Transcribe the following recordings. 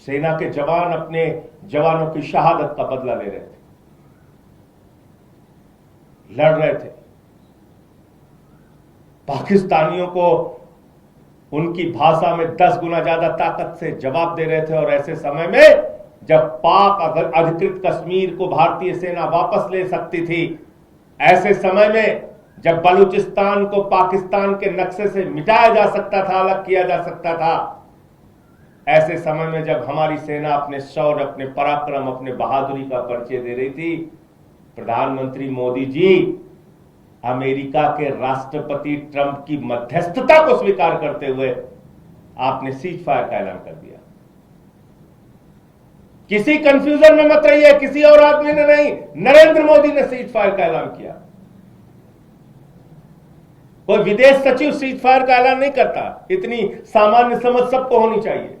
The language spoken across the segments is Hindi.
सेना के जवान अपने जवानों की शहादत का बदला ले रहे थे, लड़ रहे थे, पाकिस्तानियों को उनकी भाषा में 10 गुना ज्यादा ताकत से जवाब दे रहे थे। और ऐसे समय में जब पाक अधिकृत कश्मीर को भारतीय सेना वापस ले सकती थी, ऐसे समय में जब बलूचिस्तान को पाकिस्तान के नक्शे से मिटाया जा सकता था, अलग किया जा सकता था, ऐसे समय में जब हमारी सेना अपने शौर्य, अपने पराक्रम, अपने बहादुरी का परिचय दे रही थी, प्रधानमंत्री मोदी जी अमेरिका के राष्ट्रपति ट्रंप की मध्यस्थता को स्वीकार करते हुए आपने सीज फायर का ऐलान कर दिया। किसी कंफ्यूजन में मत रहिए, किसी और आदमी ने नहीं, नरेंद्र मोदी ने सीज फायर का ऐलान किया। कोई विदेश सचिव सीज फायर का ऐलान नहीं करता। इतनी सामान्य समझ सबको होनी चाहिए।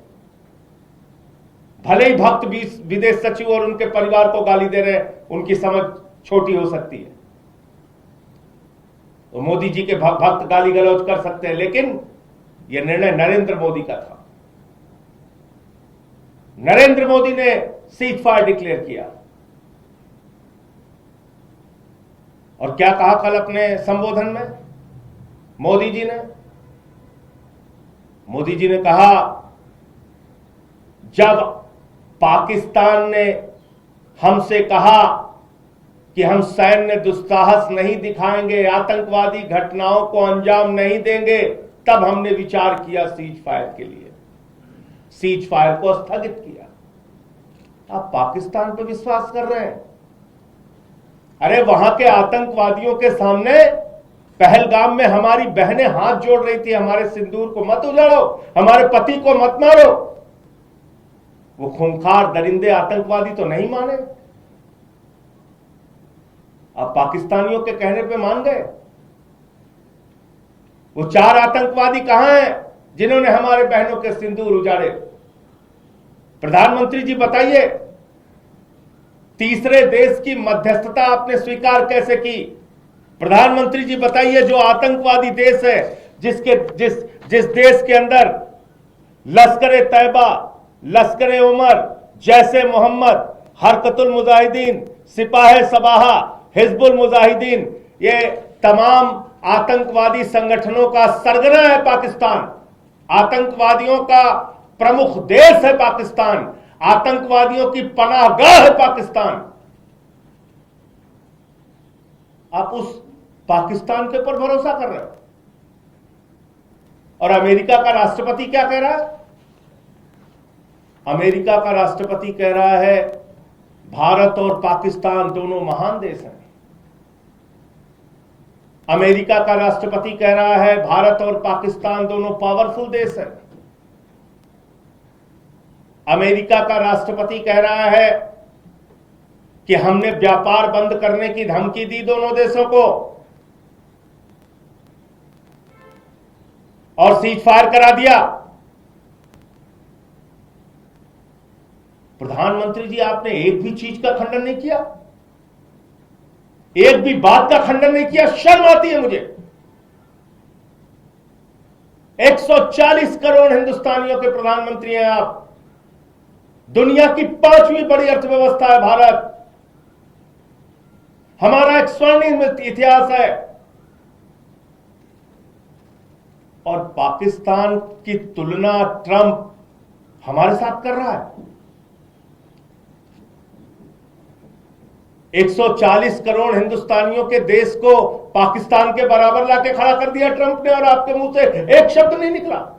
भले ही भक्त विदेश सचिव और उनके परिवार को गाली दे रहे, उनकी समझ छोटी हो सकती है, तो मोदी जी के भक्त गाली गलौज कर सकते हैं, लेकिन यह निर्णय नरेंद्र मोदी का था। नरेंद्र मोदी ने सीज फायर डिक्लेयर किया। और क्या कहा कल अपने संबोधन में मोदी जी ने कहा, जब पाकिस्तान ने हमसे कहा कि हम सैन्य दुस्साहस नहीं दिखाएंगे, आतंकवादी घटनाओं को अंजाम नहीं देंगे, तब हमने विचार किया सीज फायर के लिए, सीज फायर को स्थगित किया। आप पाकिस्तान पर विश्वास कर रहे हैं? अरे वहां के आतंकवादियों के सामने पहलगाम में हमारी बहनें हाथ जोड़ रही थी, हमारे सिंदूर को मत उजाड़ो, हमारे पति को मत मारो। वो खूंखार दरिंदे आतंकवादी तो नहीं माने। अब पाकिस्तानियों के कहने पे मान गए। वो 4 आतंकवादी कहां हैं जिन्होंने हमारे बहनों के सिंदूर उजाड़े? प्रधानमंत्री जी बताइए, तीसरे देश की मध्यस्थता आपने स्वीकार कैसे की? प्रधानमंत्री जी बताइए, जो आतंकवादी देश है, जिस देश के अंदर लश्कर तैयबा, लश्कर उमर, जैसे मोहम्मद, हरकतुल मुजाहिदीन, सिपाह सबाहा, हिजबुल मुजाहिदीन, ये तमाम आतंकवादी संगठनों का सरगना है पाकिस्तान। आतंकवादियों का प्रमुख देश है पाकिस्तान, आतंकवादियों की पनाहगाह है पाकिस्तान। आप उस पाकिस्तान के ऊपर भरोसा कर रहे हो? और अमेरिका का राष्ट्रपति क्या कह रहा है? अमेरिका का राष्ट्रपति कह रहा है, भारत और पाकिस्तान दोनों महान देश हैं। अमेरिका का राष्ट्रपति कह रहा है, भारत और पाकिस्तान दोनों पावरफुल देश हैं। अमेरिका का राष्ट्रपति कह रहा है कि हमने व्यापार बंद करने की धमकी दी दोनों देशों को और सीज फायर करा दिया। प्रधानमंत्री जी, आपने एक भी चीज का खंडन नहीं किया, एक भी बात का खंडन नहीं किया। शर्म आती है मुझे। 140 करोड़ हिंदुस्तानियों के प्रधानमंत्री हैं आप। दुनिया की 5वीं बड़ी अर्थव्यवस्था है भारत। हमारा एक स्वर्णिम इतिहास है। और पाकिस्तान की तुलना ट्रंप हमारे साथ कर रहा है। 140 करोड़ हिंदुस्तानियों के देश को पाकिस्तान के बराबर लाके खड़ा कर दिया ट्रंप ने, और आपके मुंह से एक शब्द नहीं निकला।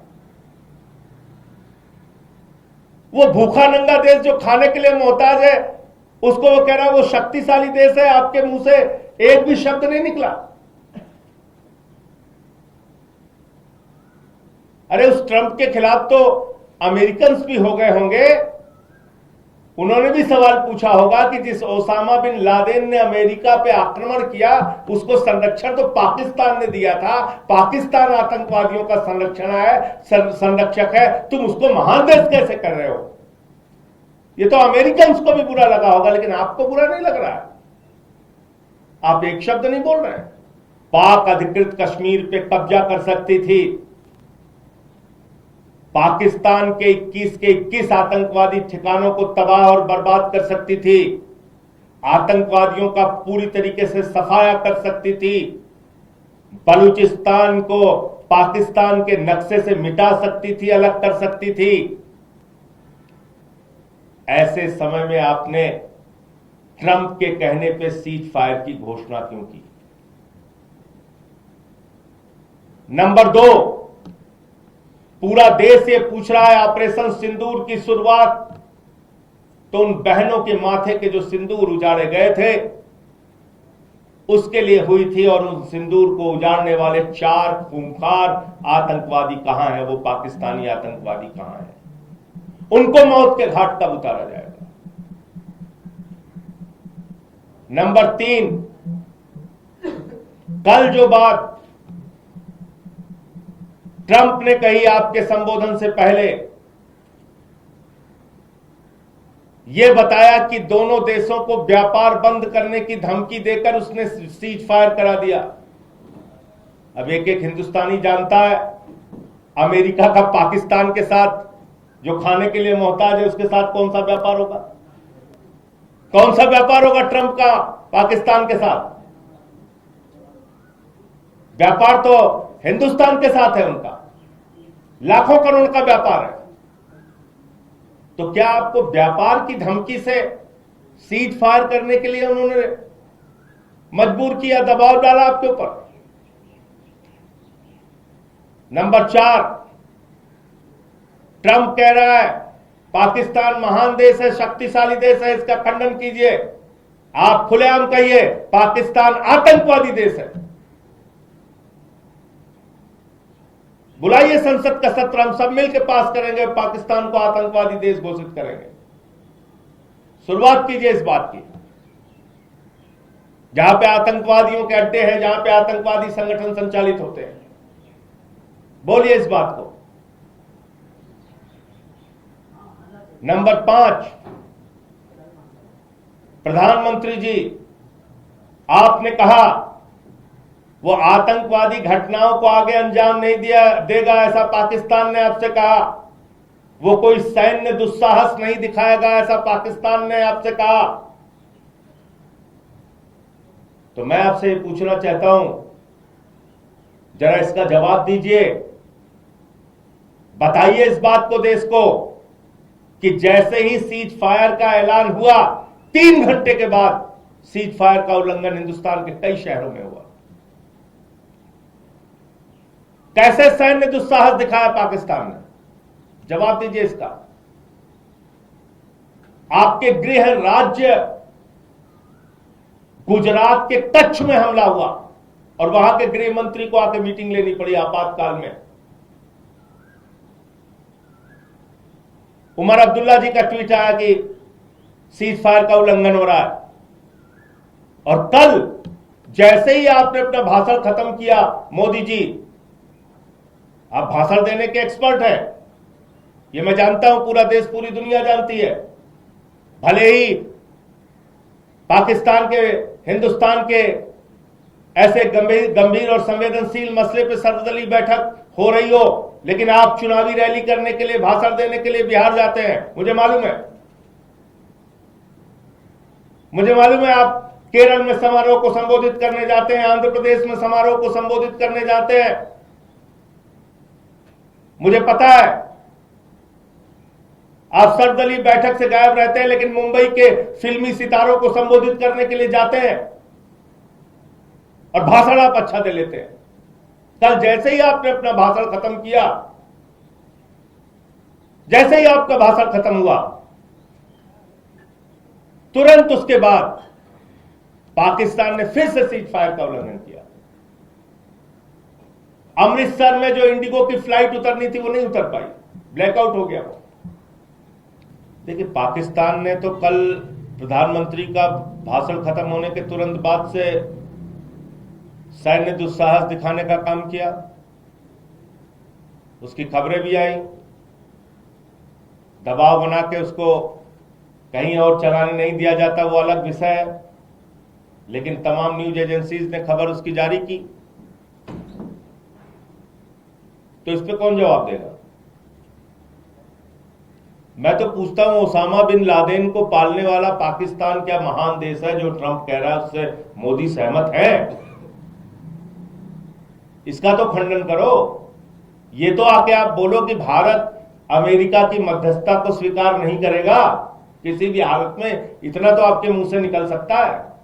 वो भूखा नंगा देश जो खाने के लिए मोहताज है, उसको वो कह रहा है वो शक्तिशाली देश है। आपके मुंह से एक भी शब्द नहीं निकला। अरे उस ट्रंप के खिलाफ तो अमेरिकन भी हो गए होंगे। उन्होंने भी सवाल पूछा होगा कि जिस ओसामा बिन लादेन ने अमेरिका पे आक्रमण किया, उसको संरक्षण तो पाकिस्तान ने दिया था। पाकिस्तान आतंकवादियों का संरक्षक है, तुम उसको महान देश कैसे कर रहे हो? ये तो अमेरिकन को भी बुरा लगा होगा, लेकिन आपको बुरा नहीं लग रहा है। आप एक शब्द नहीं बोल रहे हैं। पाक अधिकृत कश्मीर पे कब्जा कर सकती थी, पाकिस्तान के 21 आतंकवादी ठिकानों को तबाह और बर्बाद कर सकती थी, आतंकवादियों का पूरी तरीके से सफाया कर सकती थी, बलूचिस्तान को पाकिस्तान के नक्शे से मिटा सकती थी, अलग कर सकती थी। ऐसे समय में आपने ट्रंप के कहने पे सीज फायर की घोषणा क्यों की? नंबर 2, पूरा देश ये पूछ रहा है, ऑपरेशन सिंदूर की शुरुआत तो उन बहनों के माथे के जो सिंदूर उजाड़े गए थे उसके लिए हुई थी, और उन सिंदूर को उजाड़ने वाले 4 खूंखार आतंकवादी कहां हैं? वो पाकिस्तानी आतंकवादी कहां हैं? उनको मौत के घाट कब उतारा जाएगा? नंबर 3, कल जो बात ट्रंप ने कही आपके संबोधन से पहले, यह बताया कि दोनों देशों को व्यापार बंद करने की धमकी देकर उसने सीज फायर करा दिया। अब एक एक हिंदुस्तानी जानता है अमेरिका का पाकिस्तान के साथ जो खाने के लिए मोहताज है उसके साथ कौन सा व्यापार होगा? कौन सा व्यापार होगा ट्रंप का पाकिस्तान के साथ? व्यापार तो हिंदुस्तान के साथ है, उनका लाखों करोड़ का व्यापार है। तो क्या आपको व्यापार की धमकी से सीज फायर करने के लिए उन्होंने मजबूर किया, दबाव डाला आपके ऊपर? नंबर 4, ट्रंप कह रहा है पाकिस्तान महान देश है, शक्तिशाली देश है, इसका खंडन कीजिए। आप खुलेआम कहिए पाकिस्तान आतंकवादी देश है। बुलाइए संसद का सत्र, हम सब मिलकर पास करेंगे, पाकिस्तान को आतंकवादी देश घोषित करेंगे। शुरुआत कीजिए इस बात की। जहां पे आतंकवादियों के अड्डे हैं, जहां पे आतंकवादी संगठन संचालित होते हैं, बोलिए इस बात को। नंबर 5, प्रधानमंत्री जी, आपने कहा वो आतंकवादी घटनाओं को आगे अंजाम नहीं देगा, ऐसा पाकिस्तान ने आपसे कहा। वो कोई सैन्य दुस्साहस नहीं दिखाएगा, ऐसा पाकिस्तान ने आपसे कहा। तो मैं आपसे ये पूछना चाहता हूं, जरा इसका जवाब दीजिए। बताइए इस बात को देश को कि जैसे ही सीज फायर का ऐलान हुआ 3 घंटे के बाद सीज फायर का उल्लंघन हिंदुस्तान के कई शहरों में हुआ। कैसे सैन्य दुस्साहस दिखाया पाकिस्तान ने? जवाब दीजिए इसका। आपके गृह राज्य गुजरात के कच्छ में हमला हुआ और वहां के गृह मंत्री को आके मीटिंग लेनी पड़ी आपातकाल में। उमर अब्दुल्ला जी का ट्वीट आया कि सीज फायर का उल्लंघन हो रहा है, और कल जैसे ही आपने अपना भाषण खत्म किया, मोदी जी, आप भाषण देने के एक्सपर्ट हैं, ये मैं जानता हूं, पूरा देश पूरी दुनिया जानती है। भले ही पाकिस्तान के, हिंदुस्तान के ऐसे गंभीर और संवेदनशील मसले पर सर्वदलीय बैठक हो रही हो, लेकिन आप चुनावी रैली करने के लिए, भाषण देने के लिए बिहार जाते हैं। मुझे मालूम है, मुझे मालूम है आप केरल में समारोह को संबोधित करने जाते हैं, आंध्र प्रदेश में समारोह को संबोधित करने जाते हैं। मुझे पता है आप सर्वदलीय बैठक से गायब रहते हैं, लेकिन मुंबई के फिल्मी सितारों को संबोधित करने के लिए जाते हैं और भाषण आप अच्छा दे लेते हैं। कल जैसे ही आपने अपना भाषण खत्म किया, जैसे ही आपका भाषण खत्म हुआ, तुरंत उसके बाद पाकिस्तान ने फिर से सीज फायर का उल्लंघन किया। अमृतसर में जो इंडिगो की फ्लाइट उतरनी थी वो नहीं उतर पाई, ब्लैकआउट हो गया वो। देखिए, पाकिस्तान ने तो कल प्रधानमंत्री का भाषण खत्म होने के तुरंत बाद से सैन्य दुस्साहस दिखाने का काम किया, उसकी खबरें भी आई, दबाव बना के उसको कहीं और चलाने नहीं दिया जाता, वो अलग विषय है, लेकिन तमाम न्यूज एजेंसीज ने खबर उसकी जारी की। तो इस पे कौन जवाब देगा? मैं तो पूछता हूं, ओसामा बिन लादेन को पालने वाला पाकिस्तान क्या महान देश है जो ट्रंप कह रहा है उससे मोदी सहमत है? इसका तो खंडन करो। ये तो आके आप बोलो कि भारत अमेरिका की मध्यस्थता को स्वीकार नहीं करेगा किसी भी हालत में, इतना तो आपके मुंह से निकल सकता है।